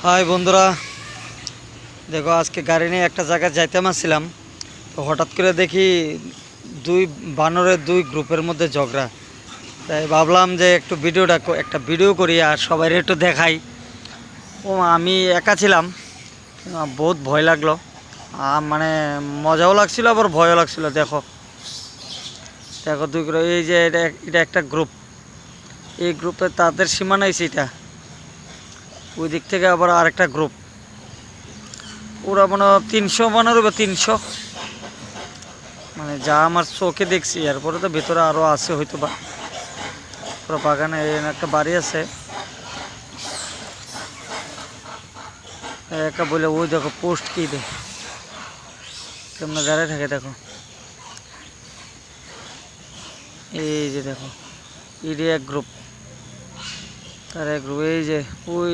High বন্ধুরা, দেখো আজকে গাড়ি নিয়ে একটা জায়গায় যাইতে আসছিলাম। তো হঠাৎ করে দেখি দুই বানরের দুই গ্রুপের মধ্যে ঝগড়া। তাই ভাবলাম যে একটা ভিডিও করি আর সবাই একটু দেখাই। ও আমি একা ছিলাম, বহুত ভয় লাগলো। মানে মজাও লাগছিল আবার ভয়ও লাগছিল। দেখো দেখো দুই গ্রুপ, এই যে এটা এটা একটা গ্রুপ। এই গ্রুপে তাদের সীমানা এটা, ওই দিক থেকে আবার আরেকটা গ্রুপ। ওরা মনে হয় 300 বানর বা 300, মানে যা আমার চোখে দেখছি। এরপরে তো ভেতরে আরও আছে হয়তো বা, পুরো বাগানে একটা বাড়ি আছে। একটা বলে ওই দেখো পোস্ট কি দে কেমন দাঁড়ায় থাকে। দেখো এই যে দেখো, ইডি এক গ্রুপ, তার এক গ্রুপ। এই যে ওই